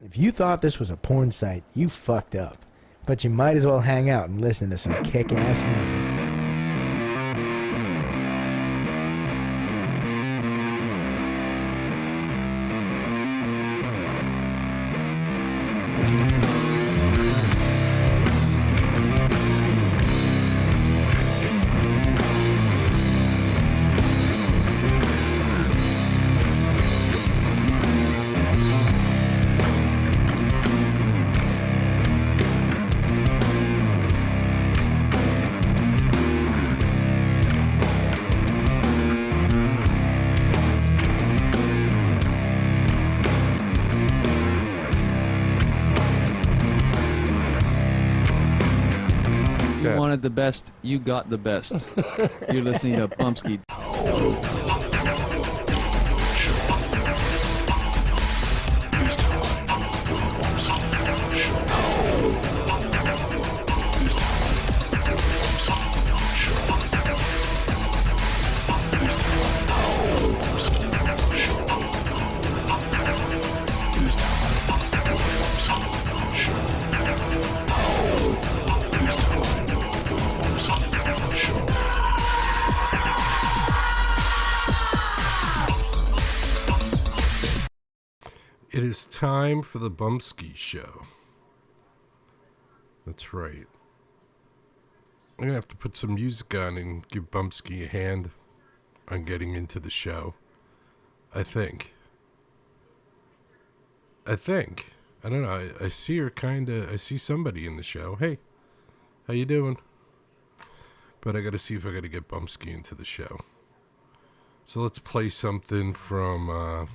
If you thought this was a porn site, you fucked up. But you might as well hang out and listen to some kick-ass music. The best, you got the best. You're listening to Bumpskey. It is time for the Bumpskey Show. That's right. I'm going to have to put some music on and give Bumpskey a hand on getting into the show. I think. I don't know. I see her I see somebody in the show. Hey, how you doing? But I got to see if I got to get Bumpskey into the show. So let's play something from...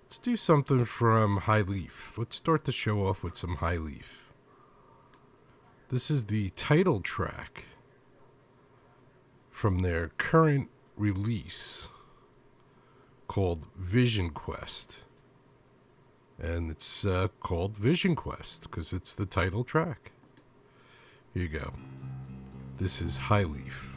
Let's do something from High Leaf. Let's start the show off with some High Leaf. This is the title track from their current release called Vision Quest. And it's called Vision Quest because it's the title track. Here you go. This is High Leaf.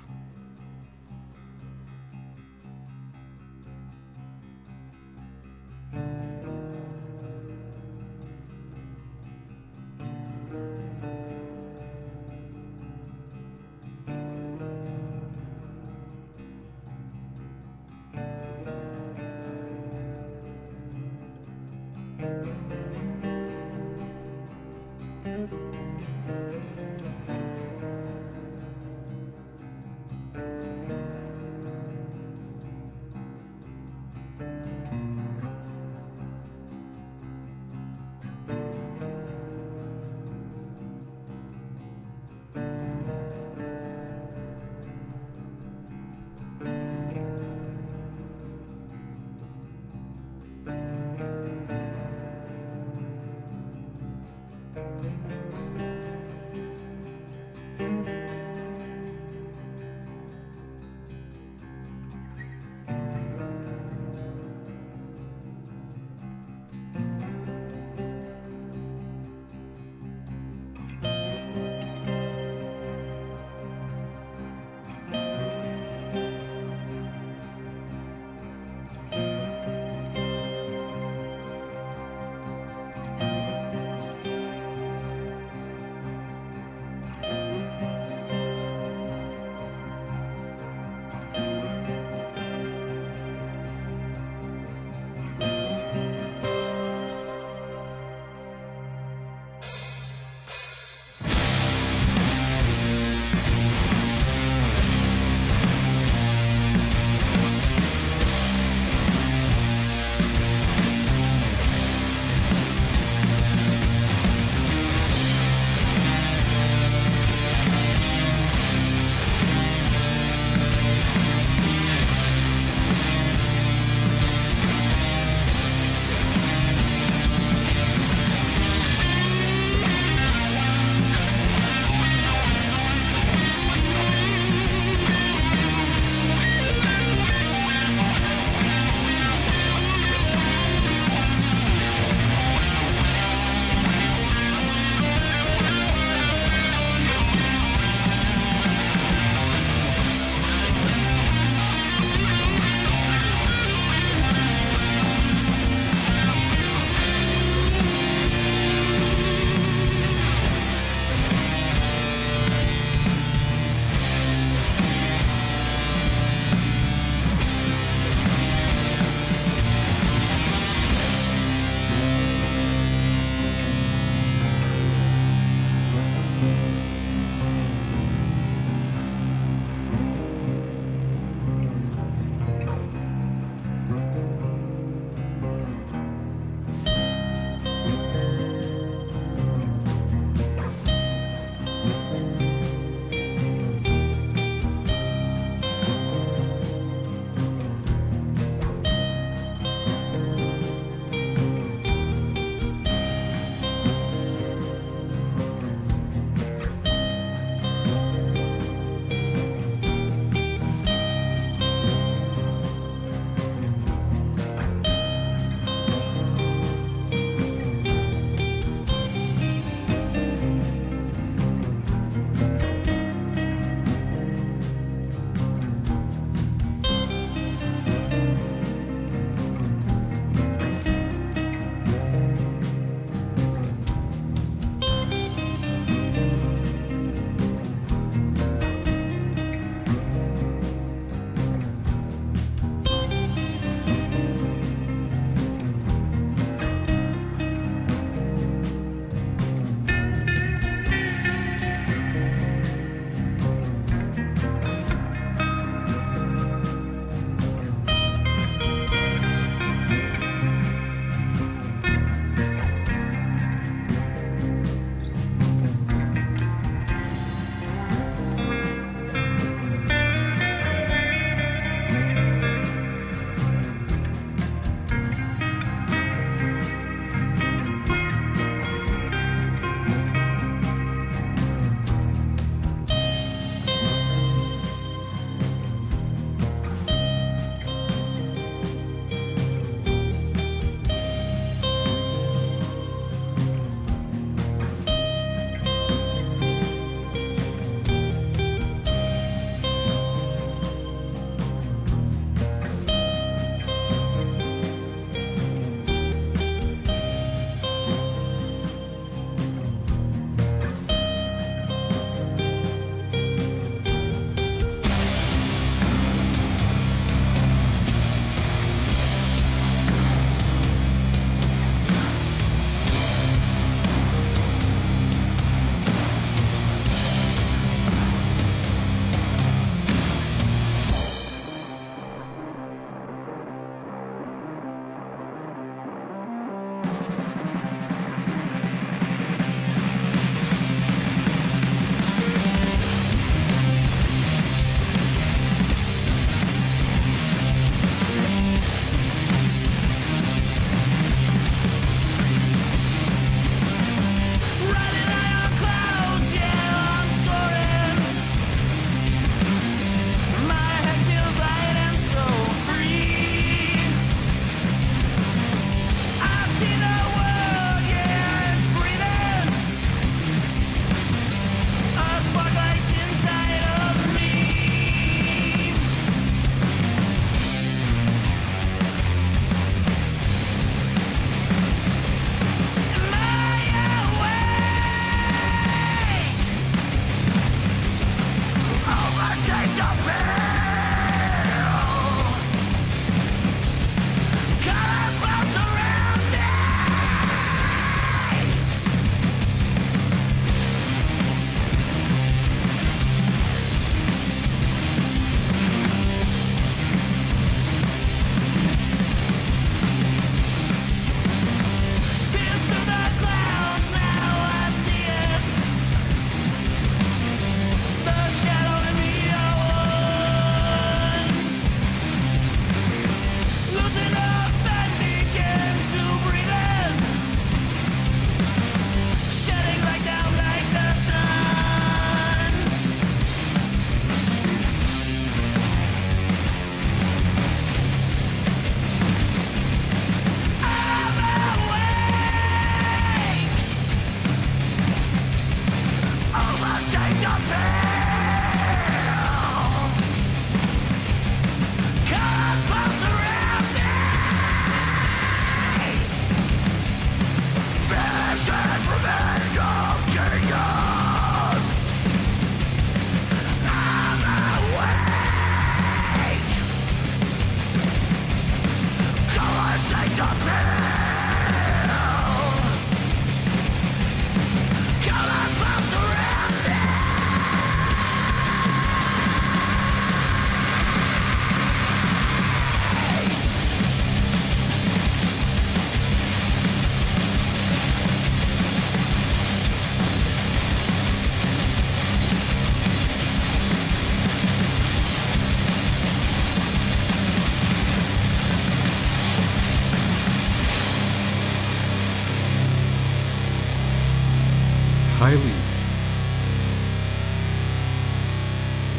High Leaf.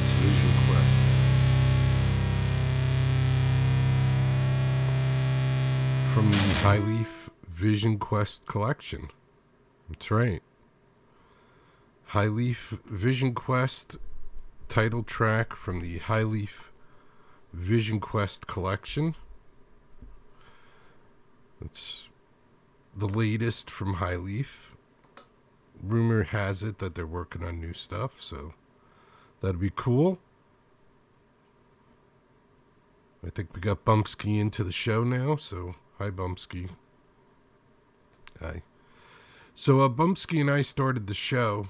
It's Vision Quest. From the High Leaf Vision Quest collection. That's right. High Leaf Vision Quest title track from the High Leaf Vision Quest collection. It's the latest from High Leaf. Rumor has it that they're working on new stuff, so that'd be cool. I think we got Bumpskey into the show now, so hi Bumpskey. Hi. So Bumpskey and I started the show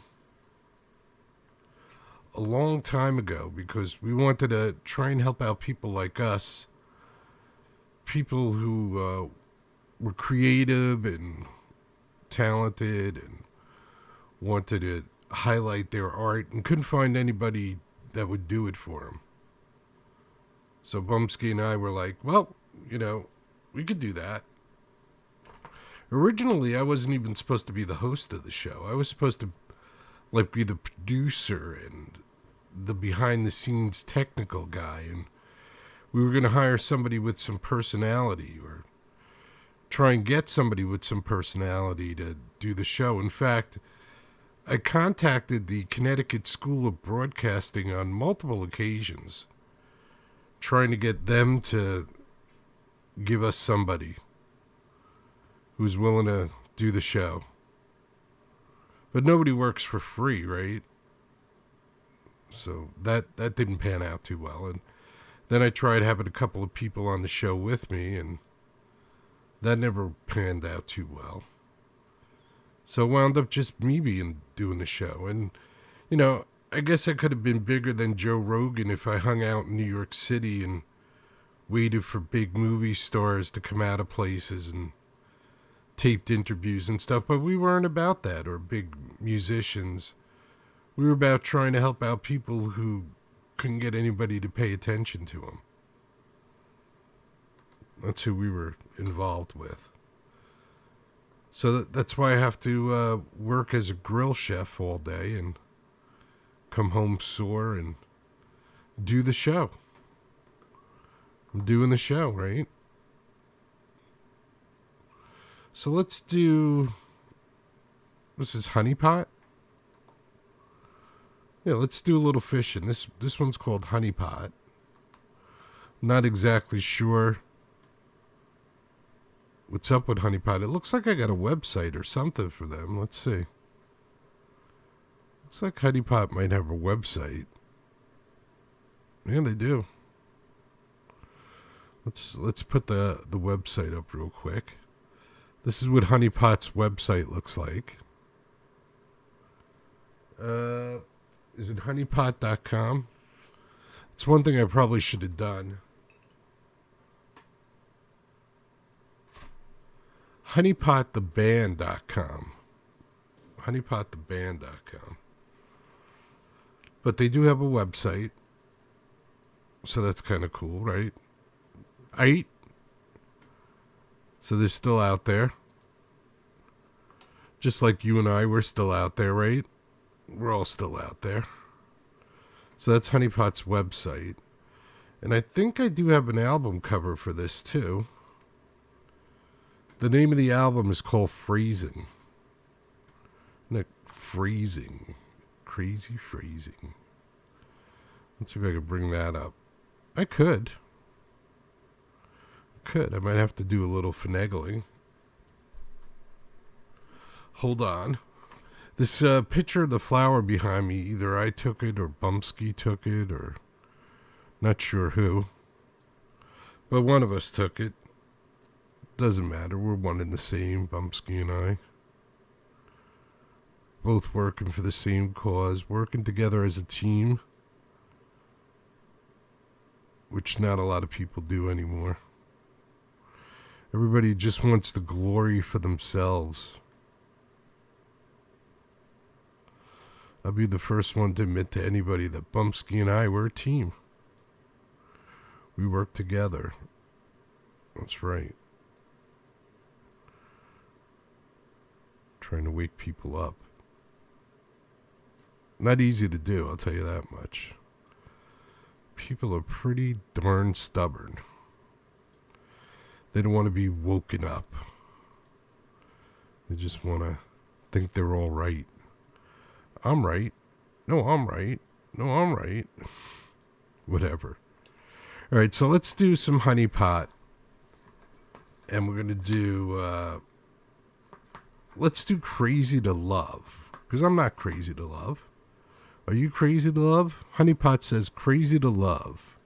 a long time ago because we wanted to try and help out people like us, people who were creative and talented and wanted to highlight their art and couldn't find anybody that would do it for them. So Bumpskey and I were like, well, we could do that. Originally, I wasn't even supposed to be the host of the show. I was supposed to be the producer and the behind-the-scenes technical guy, and we were going to hire somebody with some personality or try and get somebody with some personality to do the show. In fact, I contacted the Connecticut School of Broadcasting on multiple occasions, trying to get them to give us somebody who's willing to do the show. But nobody works for free, right? So that didn't pan out too well. And then I tried having a couple of people on the show with me, and that never panned out too well. So it wound up just me doing the show. And, I guess I could have been bigger than Joe Rogan if I hung out in New York City and waited for big movie stars to come out of places and taped interviews and stuff, but we weren't about that, or big musicians. We were about trying to help out people who couldn't get anybody to pay attention to them. That's who we were involved with. So that's why I have to work as a grill chef all day and come home sore and do the show. I'm doing the show, right? So let's do, this is Honey Pot. Yeah, let's do a little fishing. This one's called Honey Pot. Not exactly sure what's up with Honey Pot. It looks like I got a website or something for them. Let's see. Looks like Honey Pot might have a website. Yeah, they do. Let's put the website up real quick. This is what Honey Pot's website looks like. Is it honeypot.com? It's one thing I probably should have done. Honeypottheband.com. Honeypottheband.com. But they do have a website. So that's kind of cool, right? So they're still out there. Just like you and I, we're still out there, right? We're all still out there. So that's Honey Pot's website. And I think I do have an album cover for this too. The name of the album is called Freezing. Not freezing. Crazy Freezing. Let's see if I can bring that up. I could. I might have to do a little finagling. Hold on. This picture of the flower behind me, either I took it or Bumpskey took it, or not sure who. But one of us took it. Doesn't matter. We're one and the same, Bumpskey and I. Both working for the same cause, working together as a team, which not a lot of people do anymore. Everybody just wants the glory for themselves. I'll be the first one to admit to anybody that Bumpskey and I were a team. We work together. That's right. Trying to wake people up. Not easy to do, I'll tell you that much. People are pretty darn stubborn. They don't want to be woken up. They just want to think they're all right. I'm right. No, I'm right. No, I'm right. Whatever. All right, so let's do some honey pot. And we're going to do... let's do Crazy to Love. Because I'm not crazy to love. Are you crazy to love? Honey pot says Crazy to Love.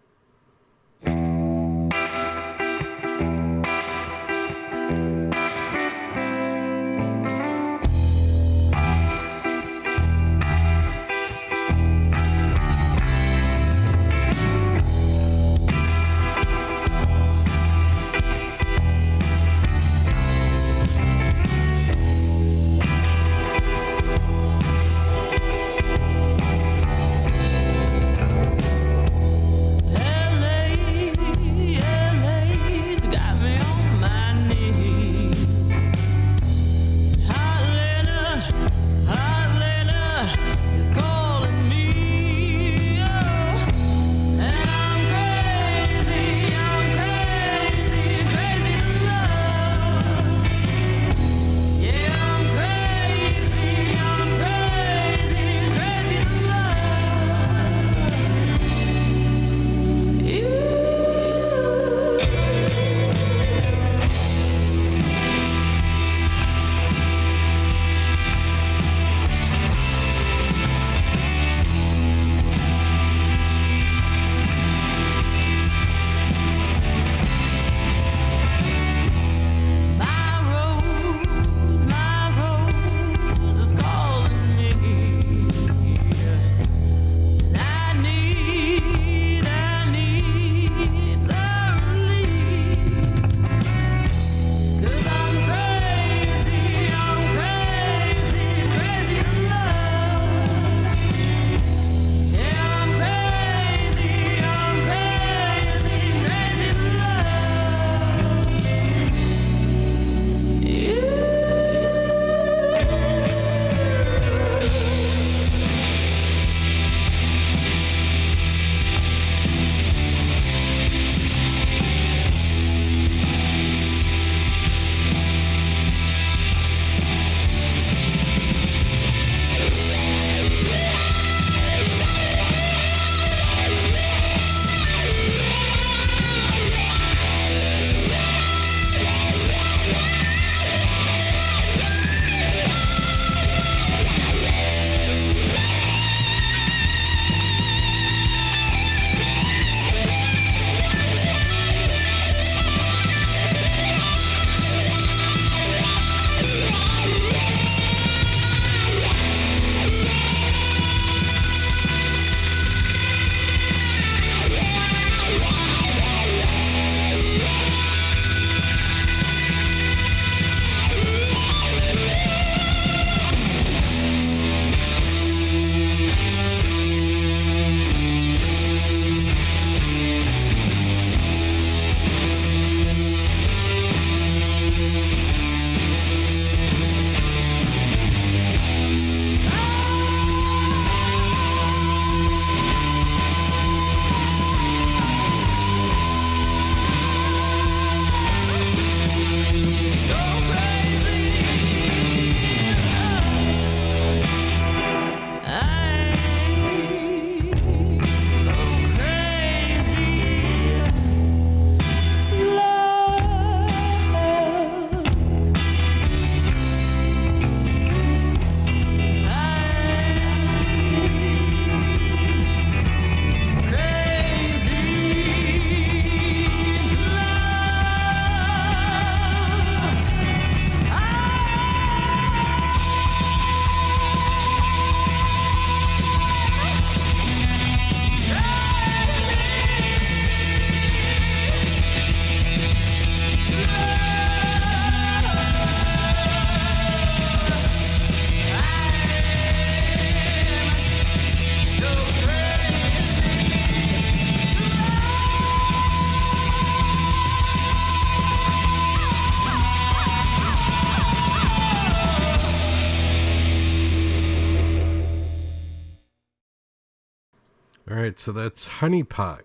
All right, so that's Honeypot.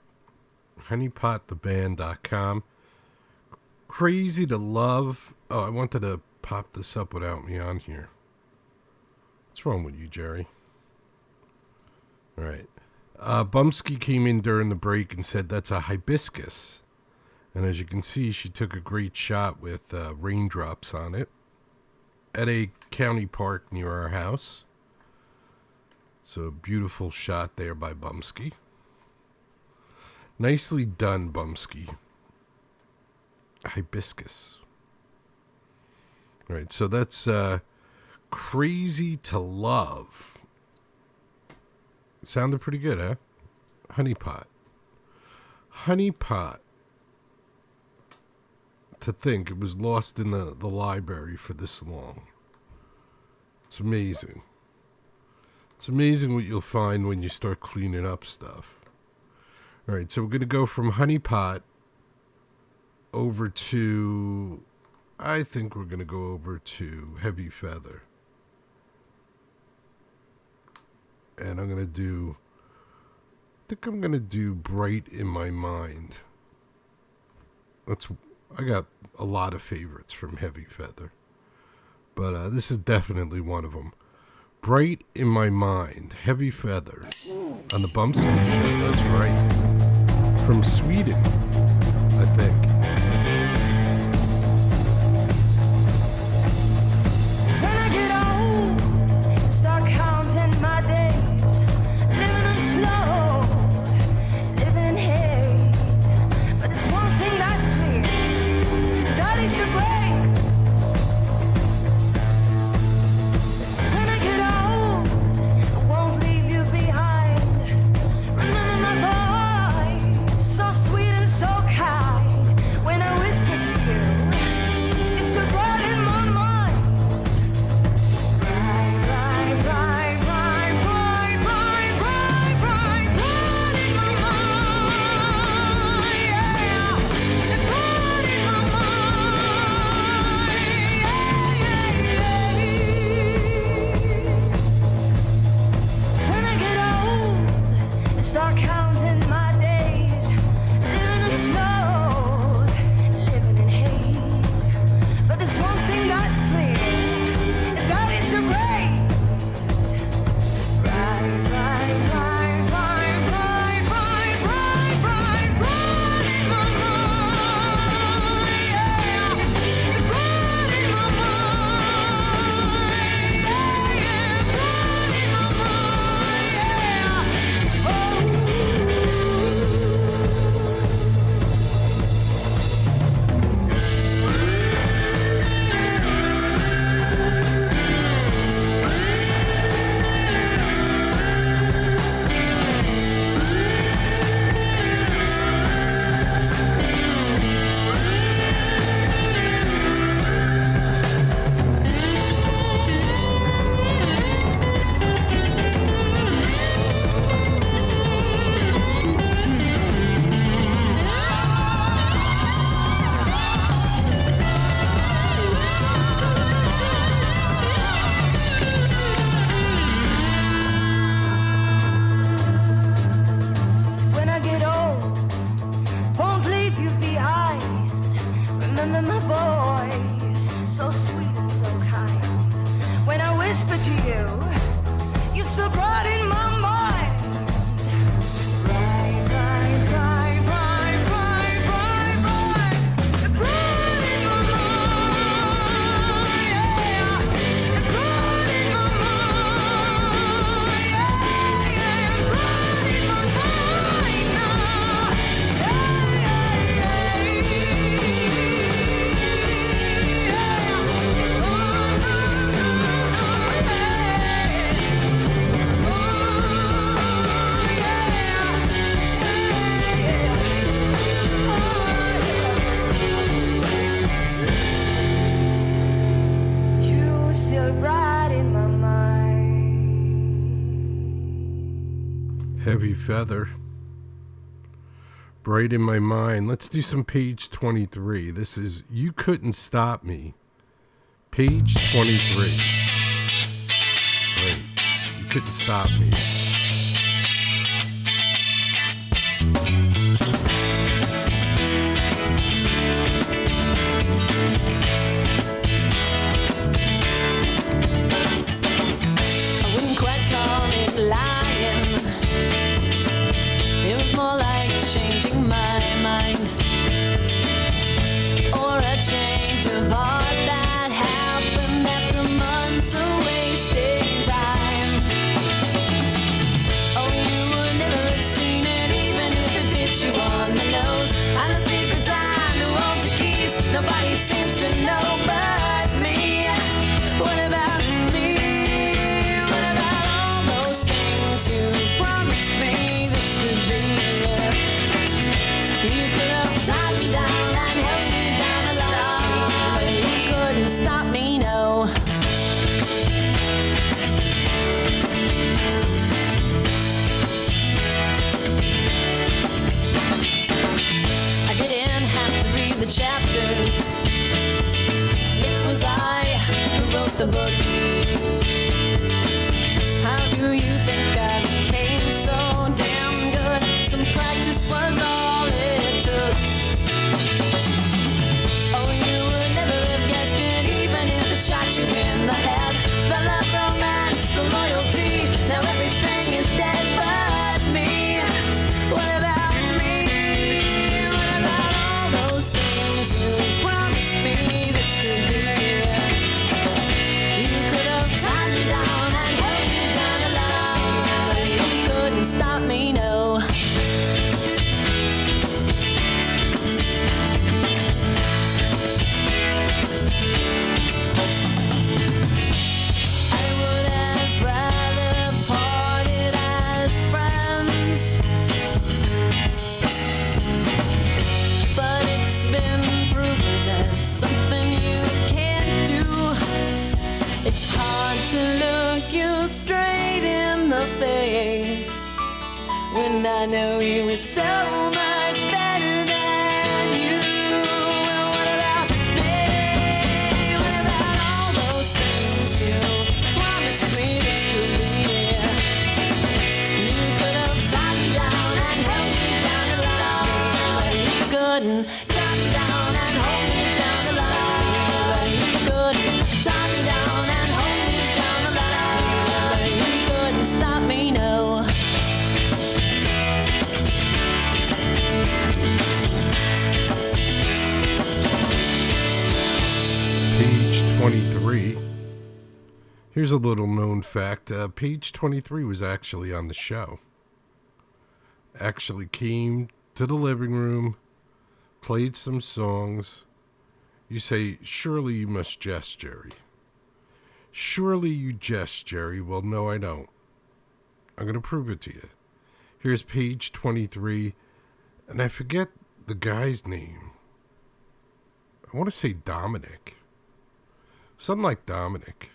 Honeypottheband.com. Crazy to Love. Oh, I wanted to pop this up without me on here. What's wrong with you, Jerry? All right. Bumpskey came in during the break and said that's a hibiscus. And as you can see, she took a great shot with raindrops on it at a county park near our house. So a beautiful shot there by Bumpskey. Nicely done, Bumpskey. Hibiscus. All right, so that's Crazy to Love. Sounded pretty good, huh? Honeypot. Honeypot. To think it was lost in the library for this long. It's amazing. It's amazing what you'll find when you start cleaning up stuff. All right, so we're going to go from Honeypot over to, I think we're going to go over to Heavy Feather. And I'm going to do, I think I'm going to do Bright in My Mind. I got a lot of favorites from Heavy Feather. But this is definitely one of them. Bright in My Mind, Heavy Feather, on the Bumpskey Show. That's right. From Sweden, I think. When I get old, start counting my days, living them slow, living in haze. But there's one thing that's clear, that is your grace. Heavy Feather. Bright in My Mind. Let's do some page 23. This is You Couldn't Stop Me. Page 23. Right. You couldn't stop me. when I know he was so much better than you. Well, what about me? What about all those things you promised me to still be there? You could have tied me down and held me down to love me, but you couldn't tie me down and hold me down to love me, but you couldn't tie me down and hold me down to love me, but you couldn't stop me, no. Page 23. Here's a little known fact. Page 23 was actually on the show. Actually came to the living room, played some songs. You say, surely you must jest, Jerry. Surely you jest, Jerry. Well, no, I don't. I'm going to prove it to you. Here's page 23, and I forget the guy's name. I want to say Dominic. Something like Dominic.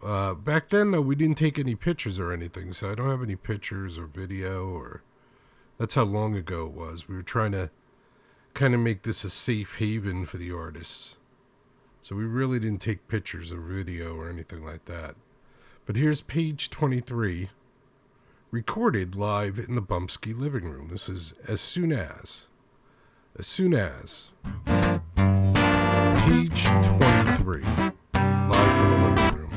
Back then, though, we didn't take any pictures or anything, so I don't have any pictures or video, or that's how long ago it was. We were trying to kind of make this a safe haven for the artists. So we really didn't take pictures or video or anything like that. But here's page 23, recorded live in the Bumpskey living room. This is As Soon As. Page 23, live from the living room.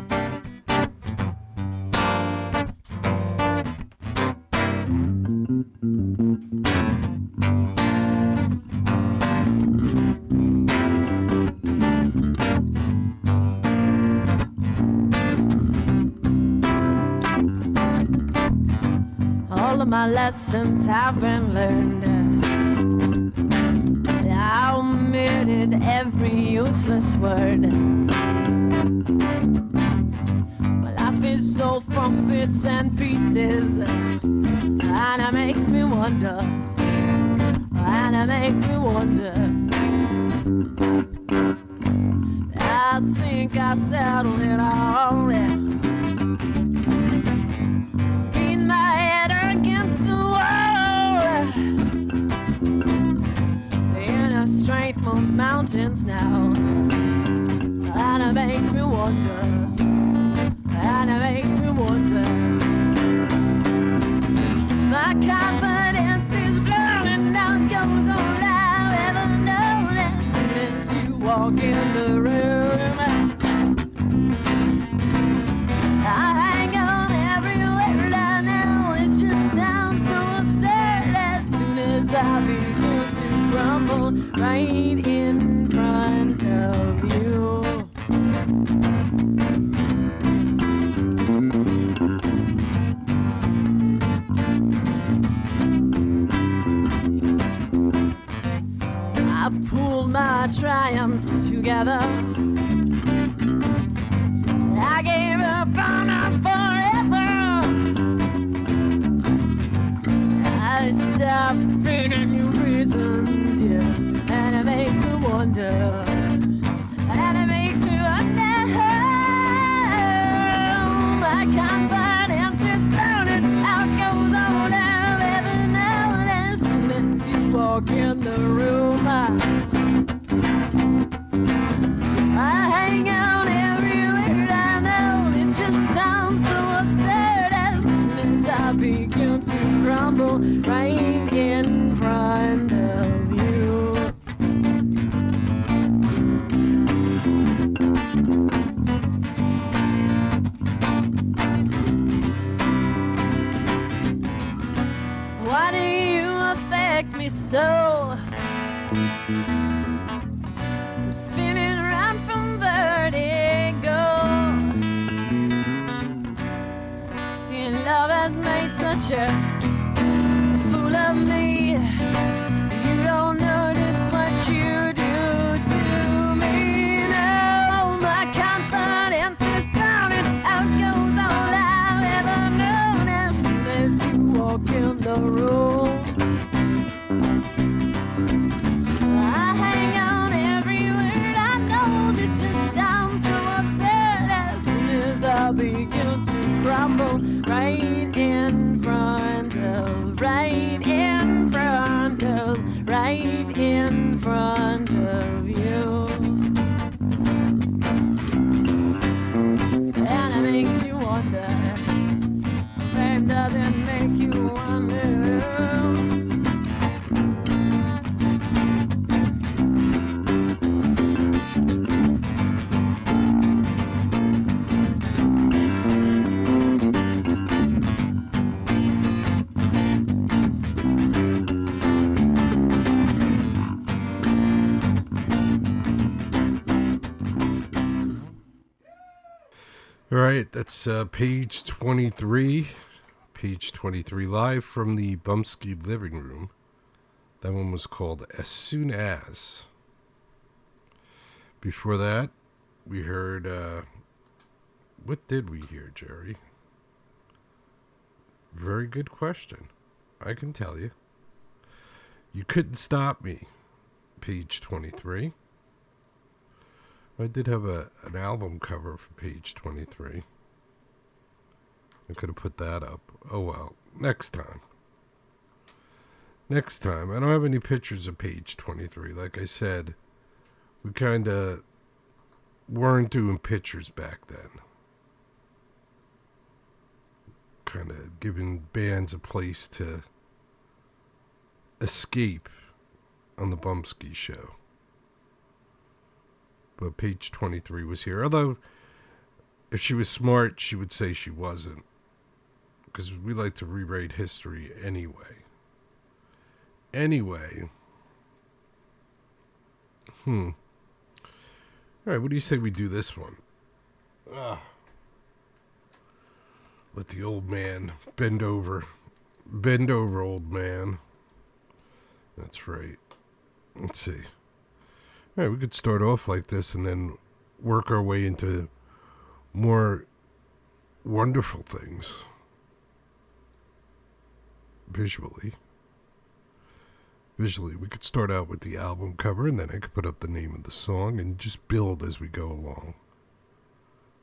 All of my lessons have been learned. I omitted every useless word. My life is so from bits and pieces, and it makes me wonder. I think I settled it all. Beat my head against the wall. The inner strength moves mountains now, and it makes me wonder. My confidence is blowing down, goes on now. Ever known as soon as you walk in the room, I hang on every word I know. It just sounds so absurd. As soon as I begin to crumble right in front of you. I pulled my triumphs together. I gave up on her forever. I stopped feeding you reasons, yeah, and it makes me wonder. My confidence is burning out, goes on down every now and then. As soon as you walk in the room, I hang on every word I know. It just sounds so absurd. As soon as I begin to crumble right in front of you. Why do you affect me so? I'm spinning around from vertigo. Seeing love has made such a fool of me. You don't notice what you do to me. No, my confidence is drowning out, goes all I've ever known. As soon as you walk in the room, I hang on every word I know. This just sounds so absurd. As soon as I begin to crumble right in front of right in front of you. And it makes you wonder. Fame doesn't make you wonder. All right, that's page 23. Page 23, live from the Bumpskey living room. That one was called As Soon As. Before that, we heard, what did we hear, Jerry? Very good question. I can tell you. You Couldn't Stop Me, page 23. I did have an album cover for page 23. I could have put that up. Oh well, next time. Next time. I don't have any pictures of page 23. Like I said, we kind of weren't doing pictures back then. Kind of giving bands a place to escape on the Bumpskey Show. But page 23 was here. Although, if she was smart, she would say she wasn't. Because we like to rewrite history anyway. Anyway. Alright, what do you say we do this one? Let the old man bend over. Bend over, old man. That's right. Let's see. All right, we could start off like this and then work our way into more wonderful things. Visually. Visually, we could start out with the album cover and then I could put up the name of the song and just build as we go along.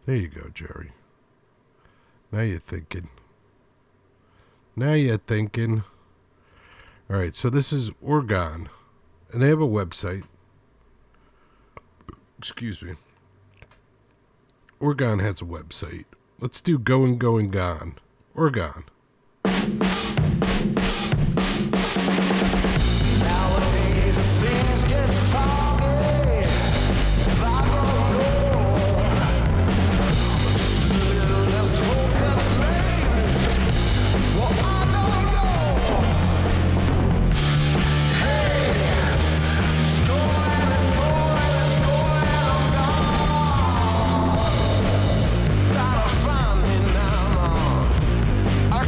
There you go, Jerry. Now you're thinking. Now you're thinking. All right, so this is Organ, and they have a website. Excuse me. Organ has a website. Let's do Going, Going, Gone. Organ. Nowadays things get foggy. If I don't know, just a little less focus, maybe. Well, I don't know. Hey, it's going, it's going, it's going, I'm gone. Gotta find me now. I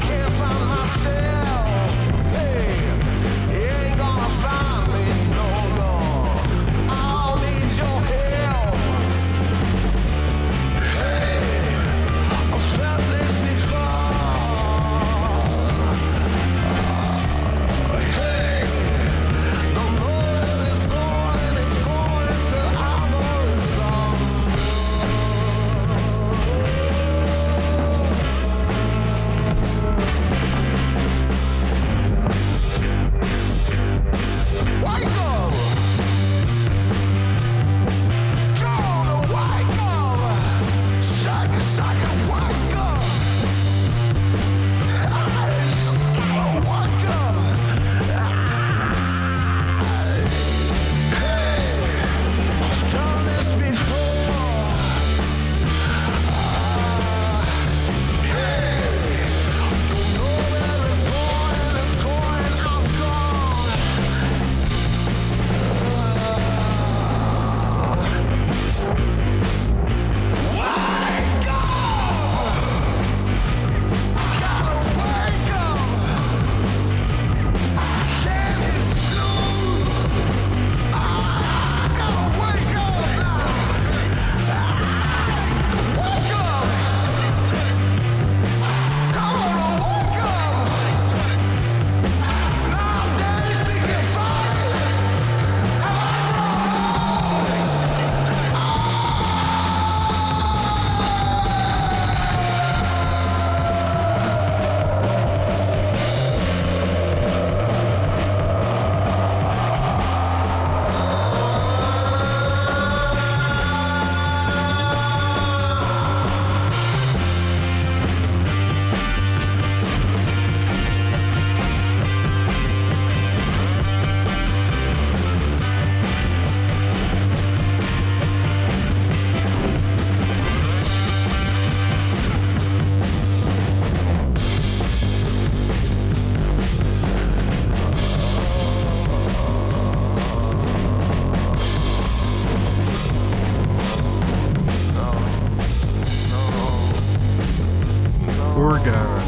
Oregon.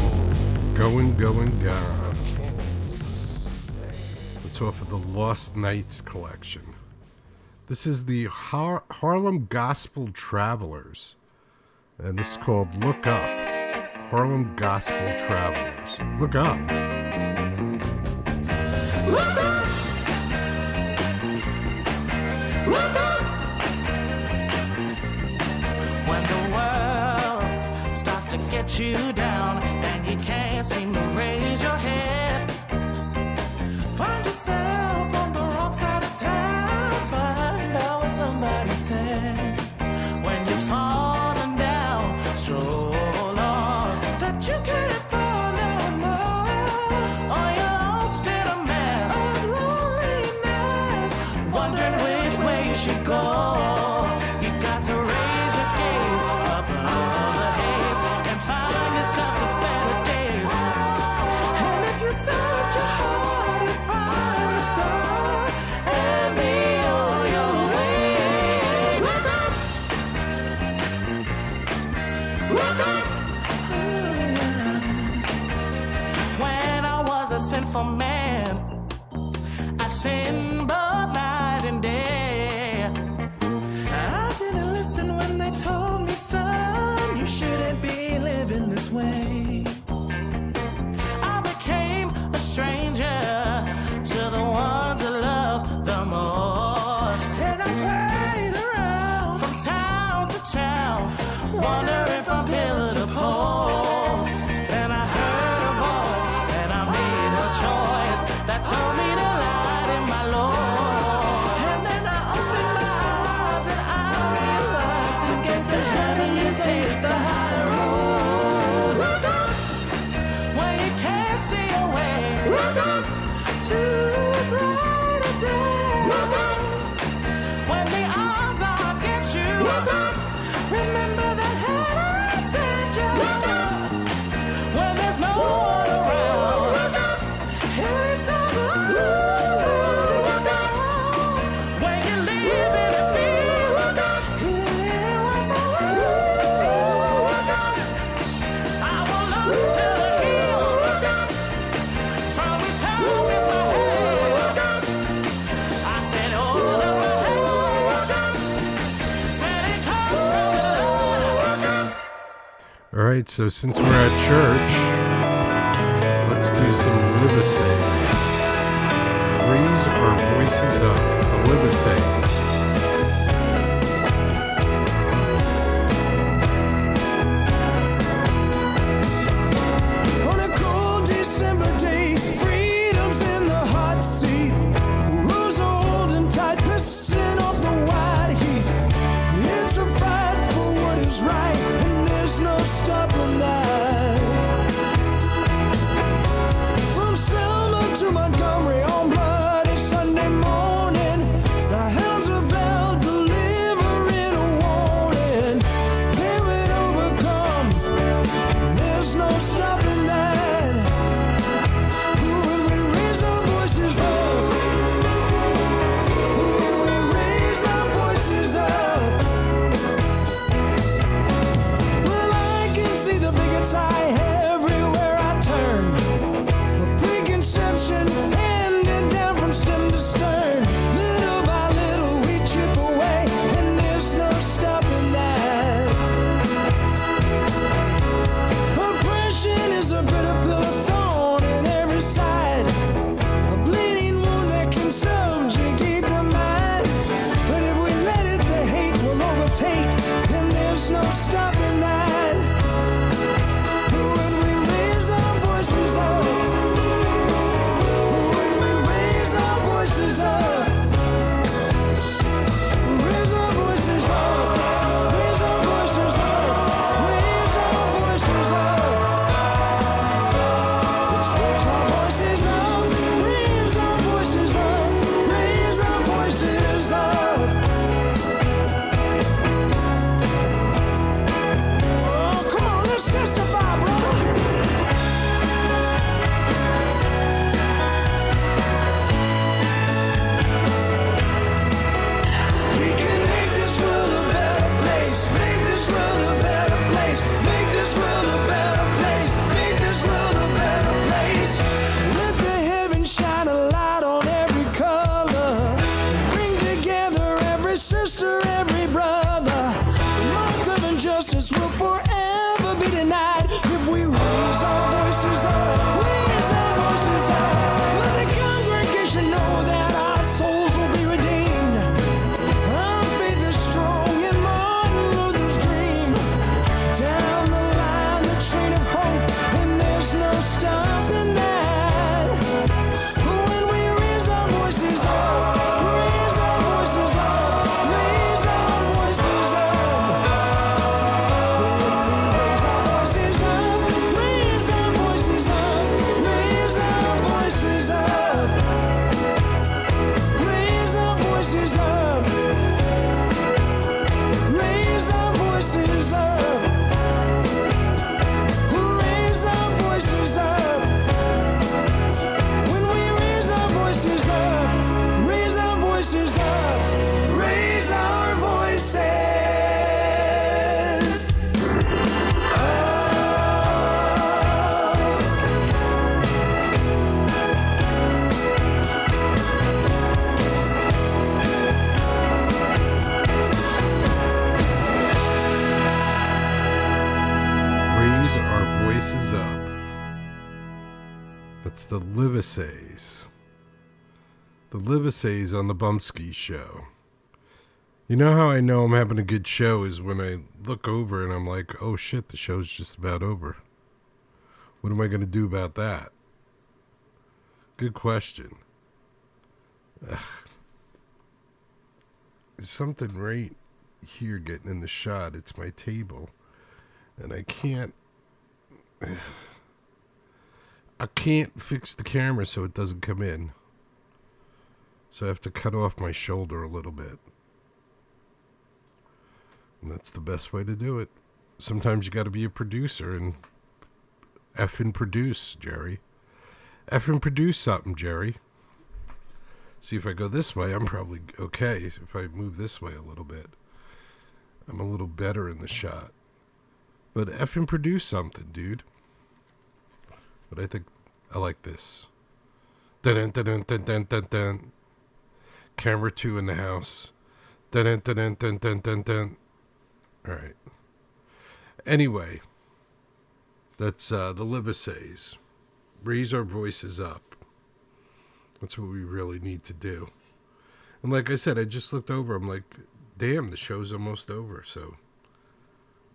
Going, going, gone. It's off of the Lost Nights collection. This is the Harlem Gospel Travelers. And this is called Look Up. Harlem Gospel Travelers. Look up. Look up! Look up! When the world starts to get you down and you can't seem to raise your head, find yourself on the wrong side of town, find out what somebody said. When you're falling down so long that you can't fall no more, or you're lost in a mess of loneliness, wondering which way you should go. You got to raise your gaze up above the haze and find yourself to better days. And if you search your heart and find the star and be on your way, look up, look up. When I was a sinful man, I sinned both night and day. I didn't listen when they told me, son, you shouldn't be living this way. I became a stranger to the ones I love the most. And I played around from town to town, wondering from pillar to post. And I heard a voice and I made a choice that told me to light in my Lord. And then I opened my eyes and I realized to get to heaven you take the high road. Look up when you can't see a way. Look up to a brighter day. Look up when the odds are against you. Look up, remember that heaven sent you. Look up when there's no one around. Look up, here is some love. Look up when you're living in fear. Look up, here what the world to. Look up, I will look to the hills. Look up, from his help in my head. Look up, I said, oh, look up, said it comes from the Lord. Look up. All right, so since we're at church, let's do some Livisays. Raise our voices up. The Livisays. On a cold December day, freedom's in the hot seat. Rules are holding tight, pissing off the white heat. It's a fight for what is right, and there's no stopping that. From Selma to Montgomery on bloody Sunday morning, the hounds of hell delivering a warning. They will overcome, there's no stopping that. When we raise our voices up, when we raise our voices up, well, I can see the bigots eye everywhere I turn. A preconception handed down from stem to stern. Little by little we chip away, and there's no stopping that. Oppression is a bitter pill of thorn in every side. A bleeding wound that can subjugate the mind. But if we let it, the hate will overtake, and there's no stopping that. When we raise our voices up, when we raise our voices up, raise our voices up, raise our voices up, raise our voices up. Let's raise our voices up, raise our voices up, raise our voices up. Oh, come on, let's testify, brother. We can make this world a better place, make this world a better place, make this world a better place. Let the congregation know that our souls will be redeemed. Our faith is strong in Martin Luther's dream. Down the line, the train of hope, and there's no stopping that. When we raise our voices up, raise our voices up, raise our voices up. When we raise our voices up, raise our voices up, raise our voices up, raise our voices up, raise our voices up, raise our voices up. When we raise our voices up, raise our voices up, raise our voices up. Raise our voices up. That's the Livisays. The Livisays on the Bumpskey Show. You know how I know I'm having a good show is when I look over and I'm like, oh shit, the show's just about over. What am I going to do about that? Good question. Ugh. There's something right here getting in the shot. It's my table. And I can't fix the camera so it doesn't come in. So I have to cut off my shoulder a little bit. And that's the best way to do it. Sometimes you got to be a producer and effing produce, Jerry. Effing produce something, Jerry. See, if I go this way, I'm probably okay. If I move this way a little bit, I'm a little better in the shot. But effing produce something, dude. But I think I like this. Dun dun dun dun dun dun dun. Camera 2 in the house. Dun dun dun dun dun dun dun. All right. Anyway, that's the Livisays. Raise our voices up. That's what we really need to do. And like I said, I just looked over. I'm like, damn, the show's almost over. So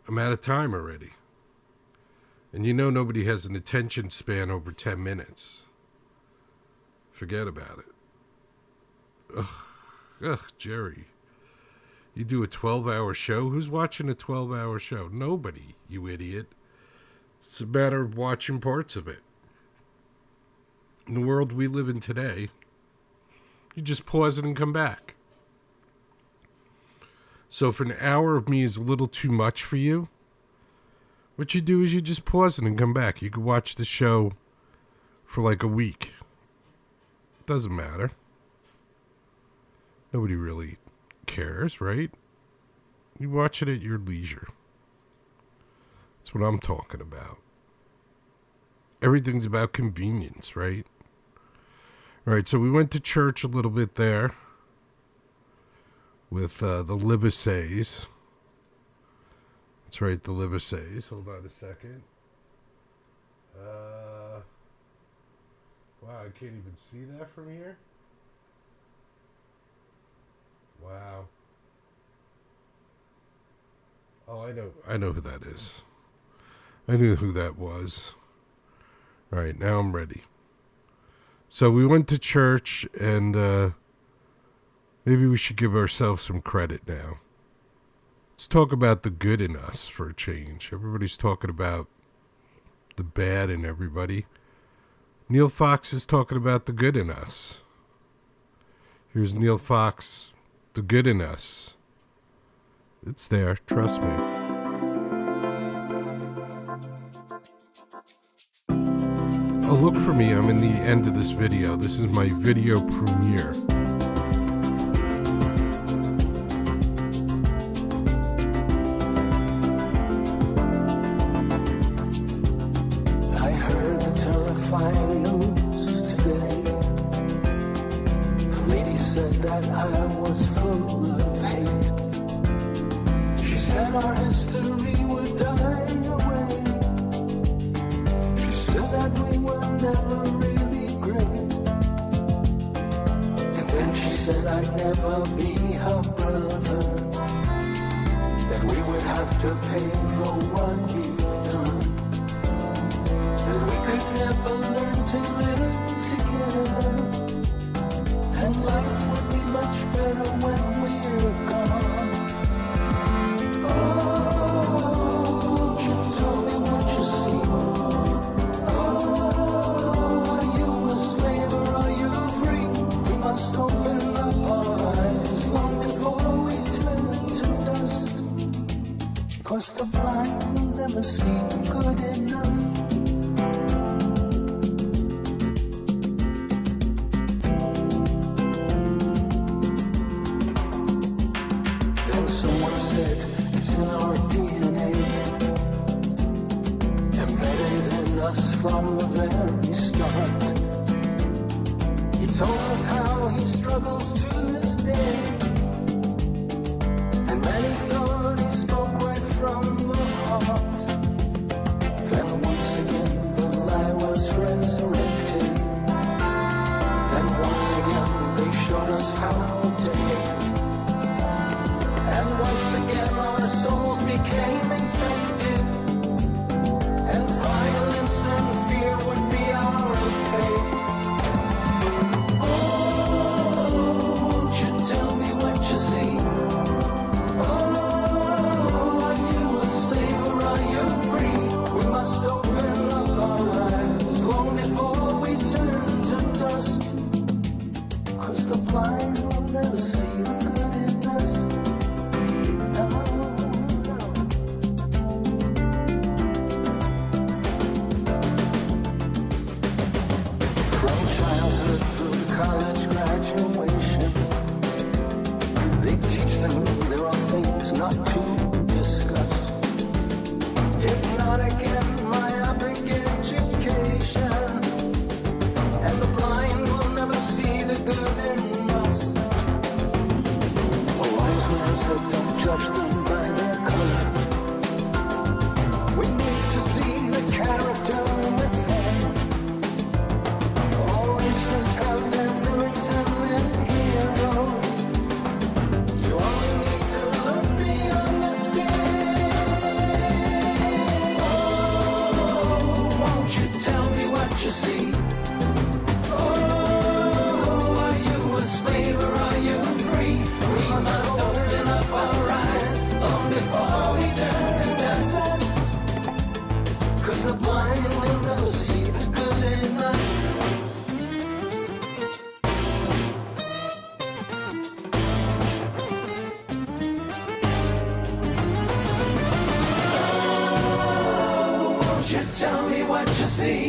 I'm out of time already. And you know nobody has an attention span over 10 minutes. Forget about it. Ugh, Jerry. You do a 12-hour show? Who's watching a 12-hour show? Nobody, you idiot. It's a matter of watching parts of it. In the world we live in today, you just pause it and come back. So if an hour of me is a little too much for you, what you do is you just pause it and come back. You can watch the show for like a week. Doesn't matter. Nobody really cares, right? You watch it at your leisure. That's what I'm talking about. Everything's about convenience, right? All right, so we went to church a little bit there with the Livisays. That's right, the Livisays. Hold on a second. Wow, I can't even see that from here. Wow. Oh, I know who that is. I knew who that was. All right, now I'm ready. So we went to church, and maybe we should give ourselves some credit now. Let's talk about the good in us for a change. Everybody's talking about the bad in everybody. Neil Fox is talking about the good in us. Here's Neil Fox, the good in us. It's there, trust me. Oh, look for me, I'm in the end of this video. This is my video premiere. I heard the terrifying news today. The lady said that I was full of hate. She said our history would die away. She said that we were never really great. never be her brother, that we would have to pay for what you've done, that we could never learn to live together, and life would be much better when we're gone. Oh, won't you tell me what you see? Oh, are you a slave or are you free? We must open up our eyes long before we turn to dust, 'cause the blind will never see the good in us. Then someone said it's in our DNA, embedded in us from the very start. He told us how he struggles to this day, and many thought he spoke right from the heart. Then once again the lie was resurrected. Then once again they showed us how to hate. And once again our souls became infected, and violence and fear would be our fate. Oh, won't you tell me what you see? Oh, are you a slave or are you free? We must open up our eyes long before we turn to dust, 'cause the blind will never see the good in us. No, no. From childhood through college graduation, they teach them there are things not to discuss. Hypnotic and myopic education, and the blind will never see the good in us. A wise man said, don't judge them by their color. We need to see the character within. All races have their villains and their heroes. You only need to look beyond the skin. Oh, won't you tell me what you see? Oh, are you a slave or are you free? We must open up our eyes long before we turn to dust, 'cause the blind will never see the good in us. Won't you tell me what you see?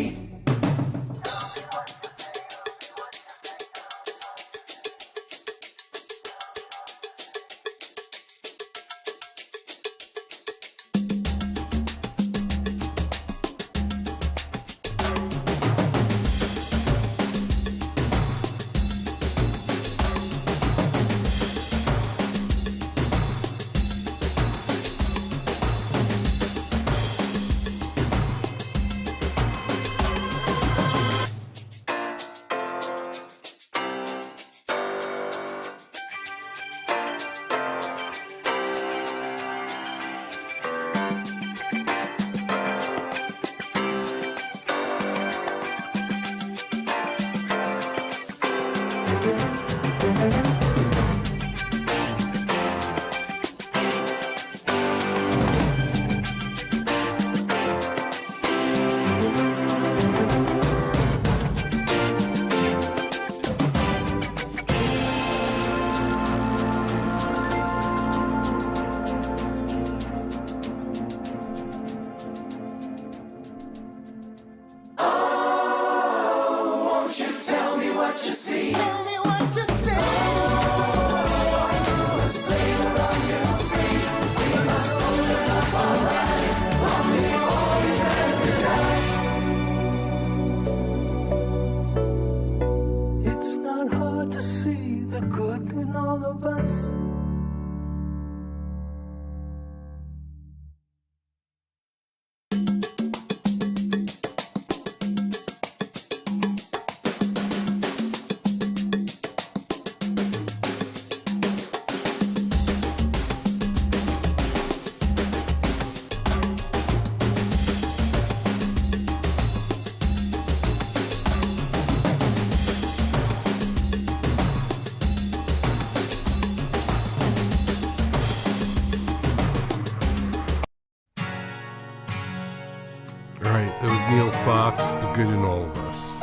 Alright, that was Neil Fox, The Good in All of Us.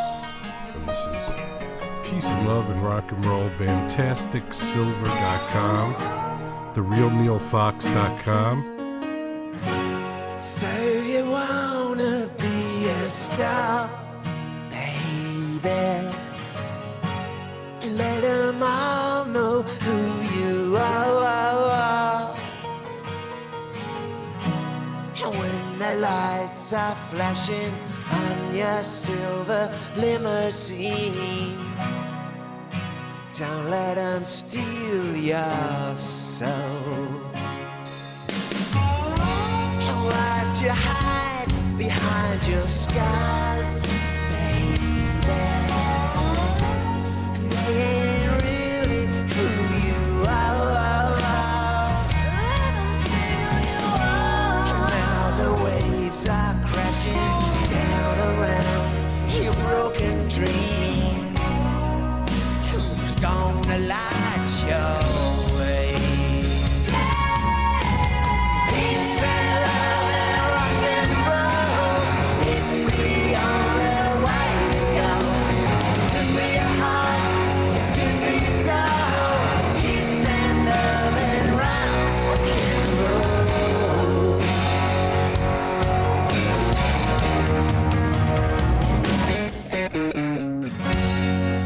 And this is Peace and Love and Rock and Roll, BantasticSilver.com, TheRealNeilFox.com. So you wanna be a star, baby? Let them all know who you are. And when the lights are flashing on your silver limousine, don't let them steal your soul. Why'd you hide behind your scars, baby? They ain't really who you are. Now the waves are crashing down around your broken dreams. Who's gonna light your way? Peace and love and rock and roll, it's the only way to go. Good for your heart, it's good for your soul. Peace and love and rock and roll.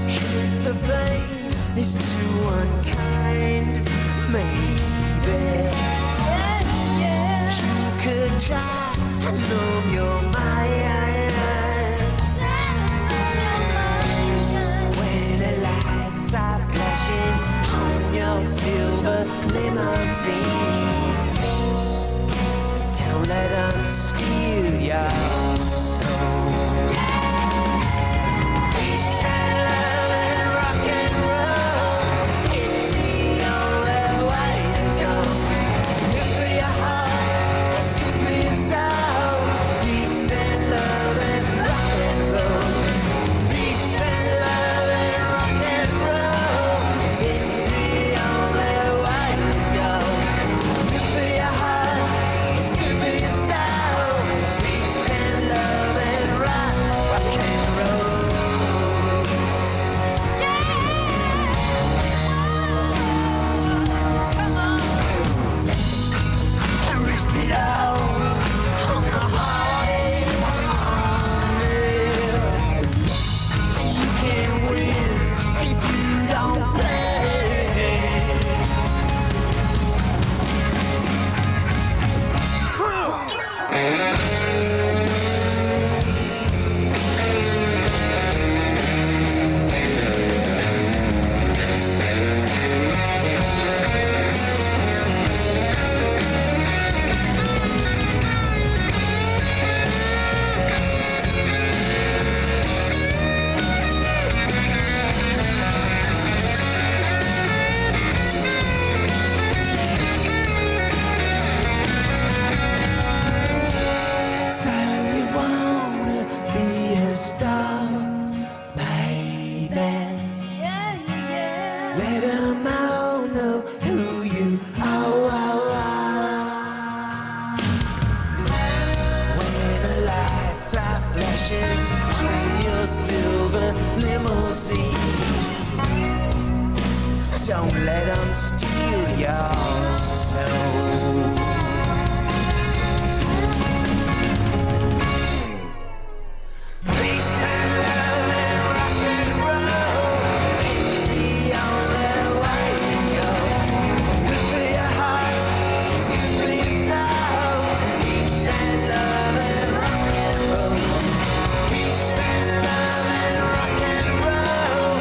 If the blame is too unkind, maybe you could try and numb your mind. When the lights are flashing on your silver limousine, don't let them steal your soul. Peace and love and rock and roll, it's the only way to go. Good for your heart, it's good for your soul. Peace and love and rock and roll. Peace and love and rock and roll, it's the only way to go. Good for your heart, it's good for your soul. Peace and love and rock and roll. And risk it all on the heartache. You can't win if you don't play. So you wanna be a star, baby? Let them all know who you are. When the lights are flashing on your silver limousine, don't let them steal your soul. Peace and love and rock and roll, it's the only way to go. Good for your heart, it's good for your soul. Peace and love and rock and roll. Peace and love and rock and roll,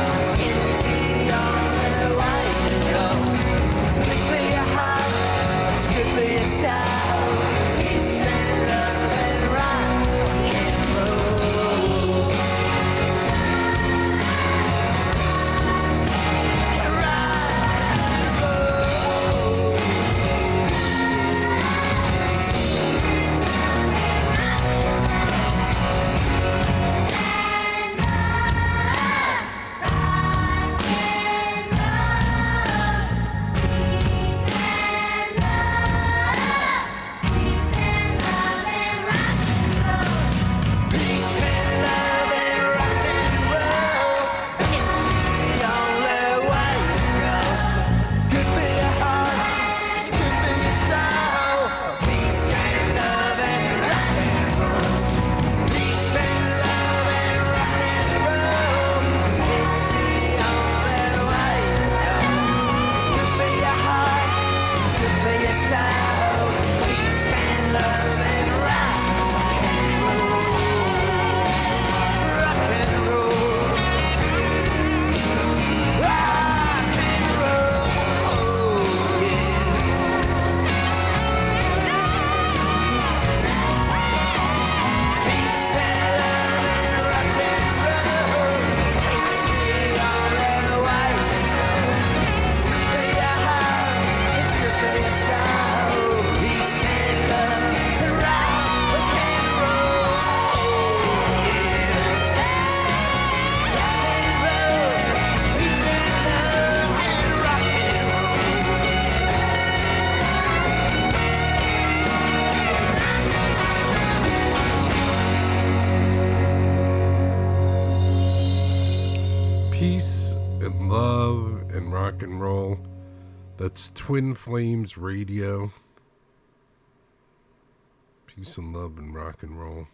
it's the only way to go. Good for your heart, it's good Peace and love and rock and roll. That's Twin Flames Radio. Peace and love and rock and roll.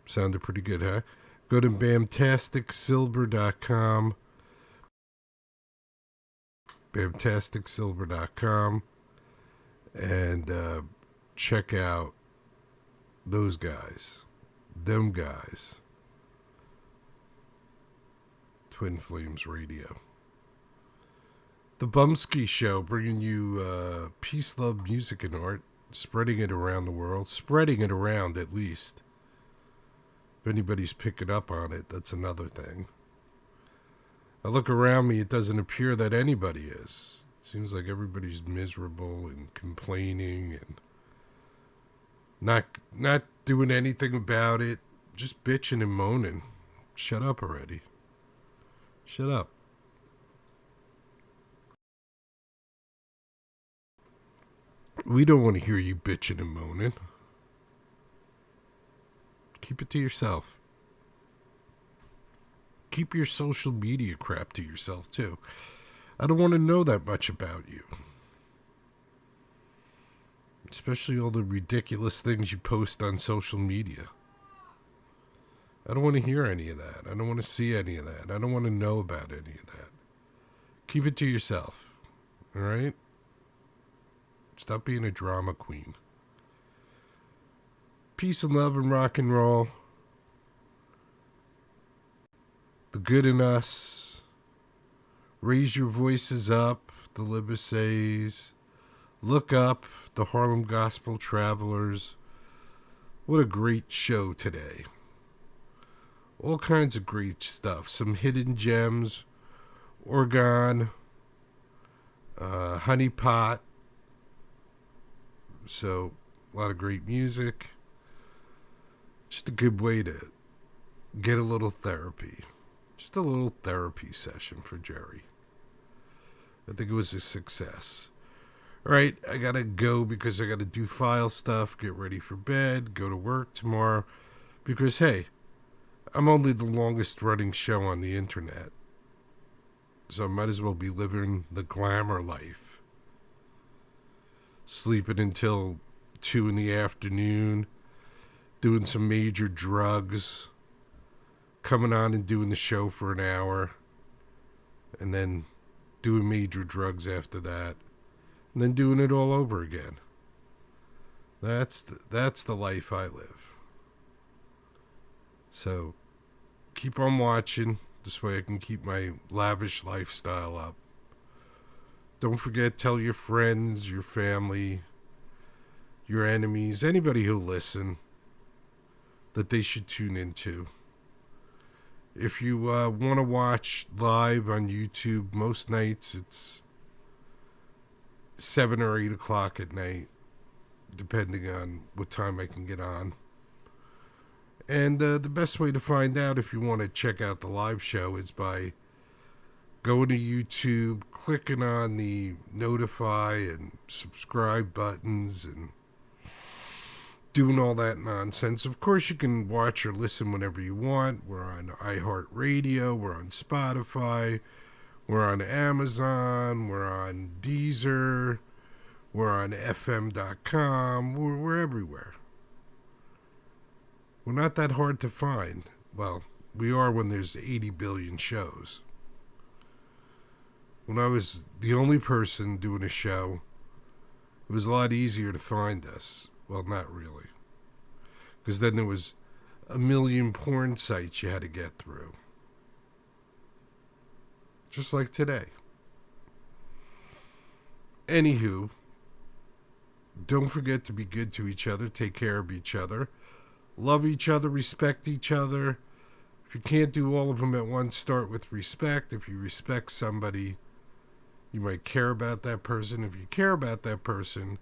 Sounded pretty good, huh? Go to BamtasticSilver.com. BamtasticSilver.com. And check out those guys. Them guys. Twin Flames Radio. The Bumpskey Show, bringing you peace, love, music, and art. Spreading it around the world. Spreading it around, at least. If anybody's picking up on it, that's another thing. I look around me, it doesn't appear that anybody is. It seems like everybody's miserable and complaining and not doing anything about it. Just bitching and moaning. Shut up already. Shut up. We don't want to hear you bitching and moaning. Keep it to yourself. Keep your social media crap to yourself, too. I don't want to know that much about you. Especially all the ridiculous things you post on social media. I don't want to hear any of that. I don't want to see any of that. I don't want to know about any of that. Keep it to yourself. All right? Stop being a drama queen. Peace and love and rock and roll. The good in us. Raise your voices up. The Liberaces. Look up. The Harlem Gospel Travelers. What a great show today. All kinds of great stuff. Some hidden gems. Organ. Honey Pot. So, a lot of great music. Just a good way to get a little therapy. Just a little therapy session for Jerry. I think it was a success. All right, I got to go because I got to do file stuff, get ready for bed, go to work tomorrow. Because, hey, I'm only the longest running show on the internet. So I might as well be living the glamour life. Sleeping until 2 in the afternoon. Doing some major drugs. Coming on and doing the show for an hour. And then doing major drugs after that. And then doing it all over again. That's the life I live. So, keep on watching. This way I can keep my lavish lifestyle up. Don't forget, tell your friends, your family, your enemies, anybody who'll listen, that they should tune into. If you want to watch live on YouTube, most nights it's 7 or 8 o'clock at night, depending on what time I can get on. And the best way to find out if you want to check out the live show is by going to YouTube, clicking on the notify and subscribe buttons and doing all that nonsense. Of course, you can watch or listen whenever you want. We're on iHeartRadio, we're on Spotify, we're on Amazon, we're on Deezer, we're on FM.com, we're everywhere. We're not that hard to find. Well, we are when there's 80 billion shows. When I was the only person doing a show, it was a lot easier to find us. Well, not really. Because then there was a million porn sites you had to get through. Just like today. Anywho, don't forget to be good to each other, take care of each other, love each other, respect each other. If you can't do all of them at once, start with respect. If you respect somebody, you might care about that person. If you care about that person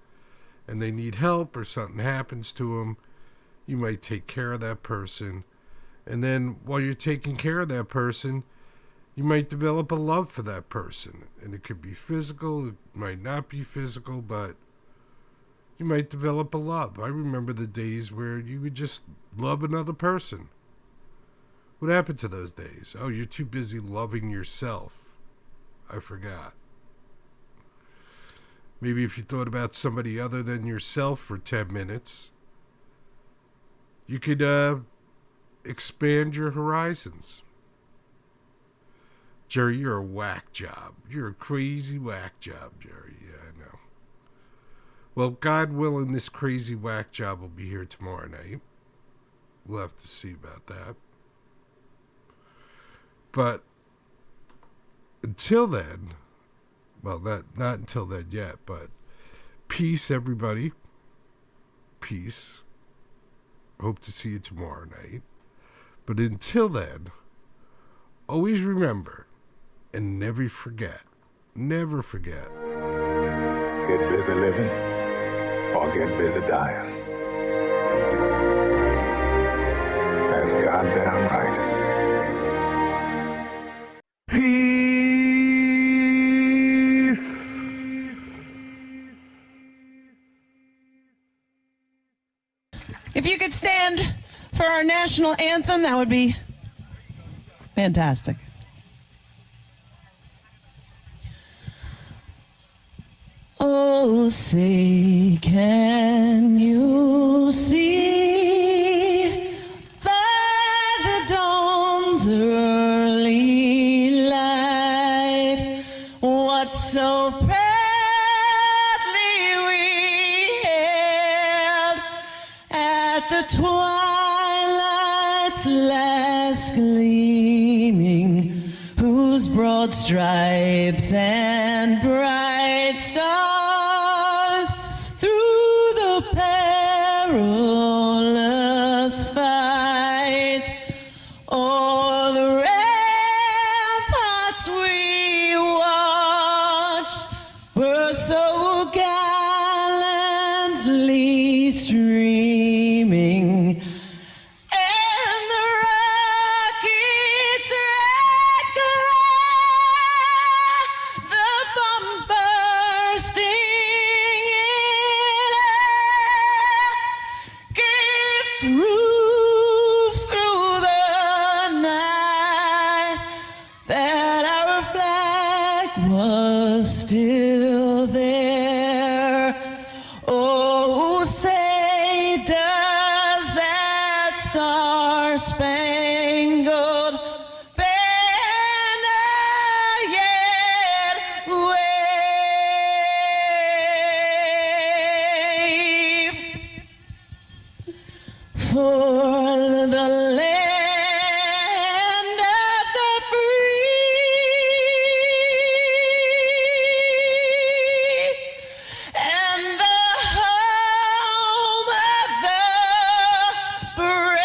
and they need help or something happens to them, you might take care of that person. And then while you're taking care of that person, you might develop a love for that person. And it could be physical, it might not be physical, but you might develop a love. I remember the days where you would just love another person. What happened to those days? Oh, you're too busy loving yourself. I forgot. Maybe if you thought about somebody other than yourself for 10 minutes, you could expand your horizons. Jerry, you're a whack job. You're a crazy whack job, Jerry. Yeah, I know. Well, God willing, this crazy whack job will be here tomorrow night. We'll have to see about that. But until then, well, not until then yet, but peace, everybody. Peace. Hope to see you tomorrow night. But until then, always remember and never forget, get busy living or get busy dying. That's goddamn right. If you could stand for our national anthem, that would be fantastic. Oh, say, can you see by the dawn's early light what so proudly we hailed at the twilight's last gleaming, whose broad stripes and bright stars through the perilous fight o'er the ramparts we watched were so gallantly streaming. And the rocket's red glare, the bombs bursting in air, gave proof through the night that our flag was still there. Oh, say, does that star-spangled banner yet wave for the land of the free and the home of the brave?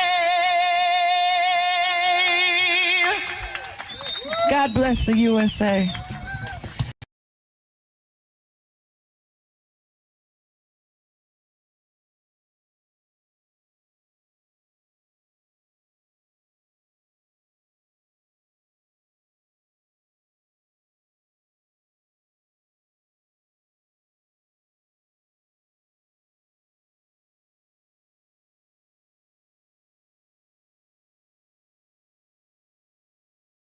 God bless the USA.